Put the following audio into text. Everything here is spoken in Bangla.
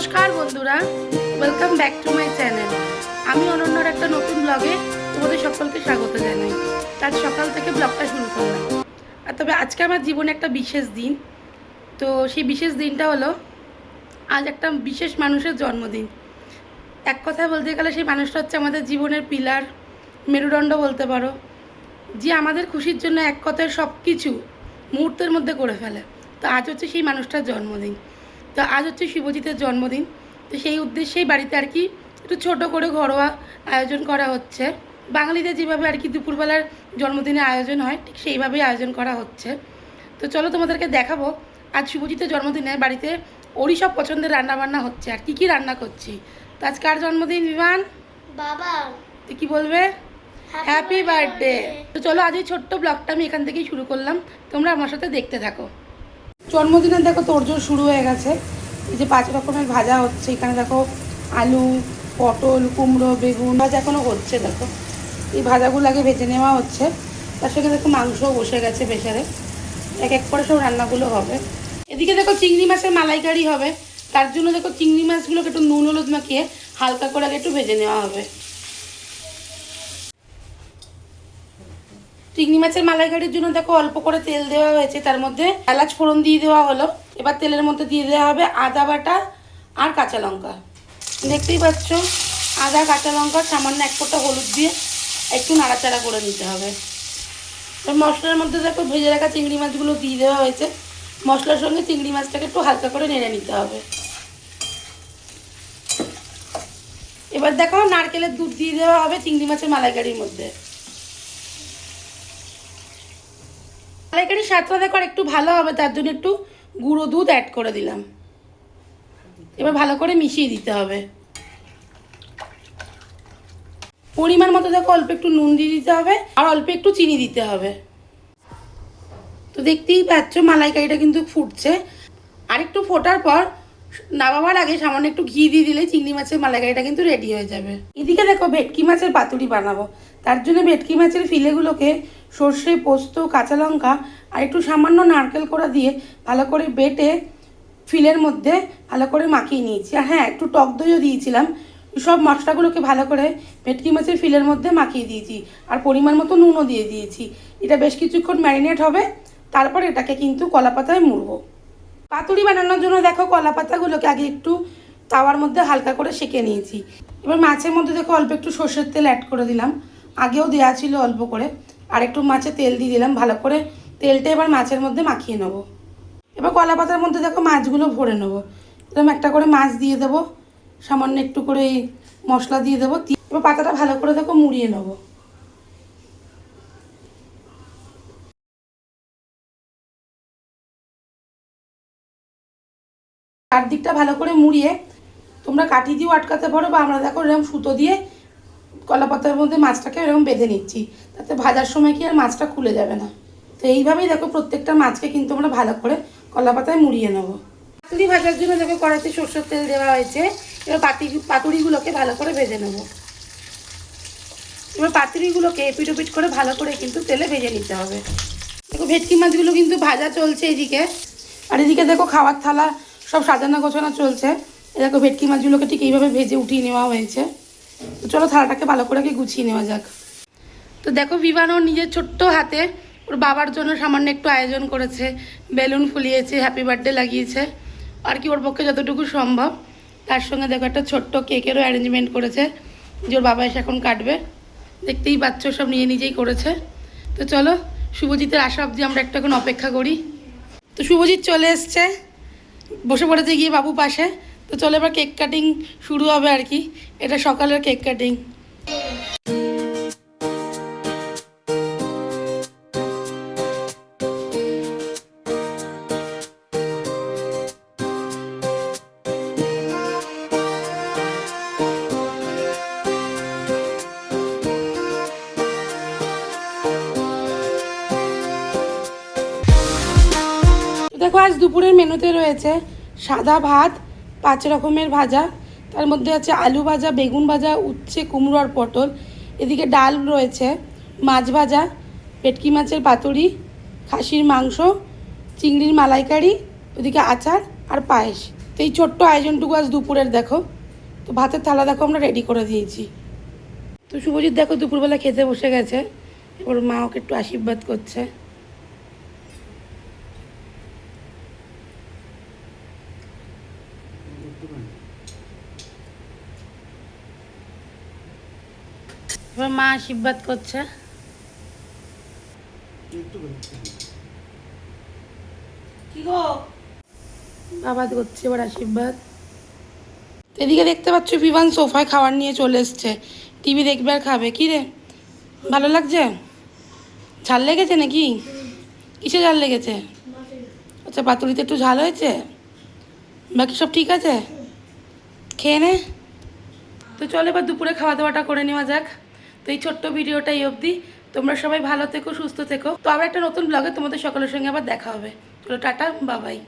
নমস্কার বন্ধুরা, welcome back to my channel. আমি অনন্যার একটা নতুন ব্লগে তোমাদের সকলকে স্বাগত জানাই। আজ সকাল থেকে ব্লগটা শুরু করলাম। আর তবে আজকে আমার জীবনে একটা বিশেষ দিন। তো সেই বিশেষ দিনটা হলো আজ একটা বিশেষ মানুষের জন্মদিন। এক কথায় বলতে গেলে সেই মানুষটা হচ্ছে আমাদের জীবনের পিলার, মেরুদণ্ড বলতে পারো, যে আমাদের খুশির জন্য এক কথায় সব কিছু মুহূর্তের মধ্যে করে ফেলে। তো আজ হচ্ছে সেই মানুষটার জন্মদিন। তো আজ হচ্ছে শুভজিতের জন্মদিন। তো সেই উদ্দেশ্যেই বাড়িতে আর কি একটু ছোটো করে ঘরোয়া আয়োজন করা হচ্ছে। বাঙালিদের যেভাবে আর কি দুপুরবেলার জন্মদিনের আয়োজন হয়, ঠিক সেইভাবেই আয়োজন করা হচ্ছে। তো চলো তোমাদেরকে দেখাবো আজ শুভজিতের জন্মদিনে বাড়িতে ওরই সব পছন্দের রান্নাবান্না হচ্ছে আর কি রান্না করছি। তো আজ কার জন্মদিন বিমান? বাবা। তো কী বলবে? Happy birthday. তো চলো আজ এই ছোট্ট ব্লগটা আমি এখান থেকেই শুরু করলাম, তোমরা আমার সাথে দেখতে থাকো। জন্মদিনের দেখো তোড়জোড় শুরু হয়ে গেছে। এই যে 5 রকমের ভাজা হচ্ছে, এখানে দেখো আলু, পটল, কুমড়ো, বেগুন ভাজা এখনও হচ্ছে। দেখো এই ভাজাগুলো আগে ভেজে নেওয়া হচ্ছে, তার সঙ্গে দেখো মাংসও বসে গেছে প্রেসারে। এক এক করে সব রান্নাগুলো হবে। এদিকে দেখো চিংড়ি মাছের মালাইকারি হবে, তার জন্য দেখো চিংড়ি মাছগুলোকে একটু নুন হলুদ মাখিয়ে হালকা করে আগে একটু ভেজে নেওয়া হবে। চিংড়ি মাছের মালাইকারির জন্য দেখো অল্প করে তেল দেওয়া হয়েছে, তার মধ্যে এলাচ ফোড়ন দিয়ে দেওয়া হলো। এবার তেলের মধ্যে দিয়ে দেওয়া হবে আদা বাটা আর কাঁচা লঙ্কা। দেখতেই পাচ্ছ, আদা কাঁচা লঙ্কা সামান্য 1 ফোঁটা হলুদ দিয়ে একটু নাড়াচাড়া করে নিতে হবে। মশলার মধ্যে দেখো ভেজে রাখা চিংড়ি মাছগুলো দিয়ে দেওয়া হয়েছে। মশলার সঙ্গে চিংড়ি মাছটাকে একটু হালকা করে নেড়ে নিতে হবে। এবার দেখো নারকেলের দুধ দিয়ে দেওয়া হবে চিংড়ি মাছের মালাইকারির মধ্যে। মালাইকারির স্বাদটা দেখো একটু ভালো হবে, তার জন্য একটু গুঁড়ো দুধ অ্যাড করে দিলাম। এবার ভালো করে মিশিয়ে দিতে হবে। পরিমাণ মতো দেখো অল্প একটু নুন দিয়ে দিতে হবে আর অল্প একটু চিনি দিতে হবে। তো দেখতেই পাচ্ছ মালাইকারিটা কিন্তু ফুটছে। আর একটু ফোটার পর নামাবার আগে সামান্য একটু ঘি দিয়ে দিলে চিংড়ি মাছের মালাইকারিটা কিন্তু রেডি হয়ে যাবে। এদিকে দেখো ভেটকি মাছের পাতুরি বানাবো। তার জন্য ভেটকি মাছের ফিলেগুলোকে সর্ষে, পোস্ত, কাঁচা লঙ্কা আর একটু সামান্য নারকেল কোড়া দিয়ে ভালো করে বেটে ফিলের মধ্যে ভালো করে মাখিয়ে নিয়েছি। আর হ্যাঁ, একটু টক দইও দিয়েছিলাম। সব মশলাগুলোকে ভালো করে ভেটকি মাছের ফিলের মধ্যে মাখিয়ে দিয়েছি আর পরিমাণ মতো নুনও দিয়ে দিয়েছি। এটা বেশ কিছুক্ষণ ম্যারিনেট হবে, তারপর এটাকে কিন্তু কলা পাতায় মুড়বো। পাতুরি বানানোর জন্য দেখো কলা পাতাগুলোকে আগে একটু তাওয়ার মধ্যে হালকা করে সেঁকে নিয়েছি। এবার মাছের মধ্যে দেখো অল্প একটু সর্ষের তেল অ্যাড করে দিলাম, আগেও দেওয়া ছিল অল্প করে। আর একটু মাছে তেল দিয়ে দিলাম, ভালো করে তেলটা এবার মাছের মধ্যে মাখিয়ে নেবো। এবার কলা পাতার মধ্যে দেখো মাছগুলো ভরে নেবো। এরকম একটা করে মাছ দিয়ে দেবো, সামান্য একটু করে মশলা দিয়ে দেবো। এবার পাতাটা ভালো করে দেখো মুড়িয়ে নেবো। চারদিকটা ভালো করে মুড়িয়ে তোমরা কাঠি দিয়েও আটকাতে পারো, বা আমরা দেখো এরকম সুতো দিয়ে কলা পাতার মধ্যে মাছটাকে এরকম বেঁধে নিচ্ছি, তাতে ভাজার সময় কি আর মাছটা খুলে যাবে না। তো এইভাবেই দেখো প্রত্যেকটা মাছকে কিন্তু আমরা ভালো করে কলা পাতায় মুড়িয়ে নেবো। পাতুরি ভাজার জন্য দেখো কড়াইতে সরষের তেল দেওয়া হয়েছে। এবার পাতুরিগুলোকে ভালো করে ভেজে নেব। এবার পাতুরিগুলোকে এপিট ওপিট করে ভালো করে কিন্তু তেলে ভেজে নিতে হবে। দেখো ভেটকি মাছগুলো কিন্তু ভাজা চলছে এদিকে, আর এদিকে দেখো খাওয়ার থালা সব সাজানো গোছানো চলছে। দেখো ভেটকি মাছগুলোকে ঠিক এইভাবে ভেজে উঠিয়ে নেওয়া হয়েছে। তো চলো থালাটাকে ভালো করে গুছিয়ে নেওয়া যাক। তো দেখো বিমান ওর নিজের ছোট্ট হাতে ওর বাবার জন্য সামান্য একটু আয়োজন করেছে, বেলুন ফুলিয়েছে, হ্যাপি বার্থডে লাগিয়েছে আর কি ওর পক্ষে যতটুকু সম্ভব। তার সঙ্গে দেখো একটা ছোট্ট কেকেরও অ্যারেঞ্জমেন্ট করেছে, যে ওর বাবা এসে এখন কাটবে। দেখতেই পাচ্ছ সব নিজেই করেছে। তো চলো শুভজিতের আসা অবধি আমরা একটু এখন অপেক্ষা করি। তো শুভজিৎ চলে এসছে, বসে পড়েছে গিয়ে বাবু পাশে। তো চলো এবার কেক কাটিং শুরু হবে আর কি। এটা সকালের কেক কাটিং। দেখো আজ দুপুরের মেনুতে রয়েছে সাদা ভাত, 5 রকমের ভাজা, তার মধ্যে আছে আলু ভাজা, বেগুন ভাজা, উচ্ছে, কুমড়ো আর পটল। এদিকে ডাল রয়েছে, মাছ ভাজা, ভেটকি মাছের পাতুরি, খাসির মাংস, চিংড়ির মালাইকারি, ওদিকে আচার আর পায়েস। তো এই ছোট্ট আয়োজনটুকু আজ দুপুরের দেখো। তো ভাতের থালা দেখো আমরা রেডি করে দিয়েছি। তো শুভজিৎ দেখো দুপুরবেলা খেতে বসে গেছে, এবার মা ওকে একটু আশীর্বাদ করছে। এবার মা আশীর্বাদ করছে। কি গো বাবা করছে এবার আশীর্বাদ। এদিকে দেখতে পাচ্ছ বিভান সোফায় খাবার নিয়ে চলে এসছে, টিভি দেখবে আর খাবে। কি রে ভালো লাগছে? ঝাল লেগেছে নাকি? কিসে ঝাল লেগেছে? আচ্ছা পাতুরিতে একটু ঝাল হয়েছে, বাকি সব ঠিক আছে, খেয়ে নে। তো চলো এবার দুপুরে খাওয়া দাওয়াটা করে নেওয়া যাক। তো এই ছোট্ট ভিডিওটা এই অবধি। তোমরা সবাই ভালো থেকো, সুস্থ থেকো। তো আবার একটা নতুন ব্লগে তোমাদের সকলের সঙ্গে আবার দেখা হবে। চলো টাটা, বাবাই।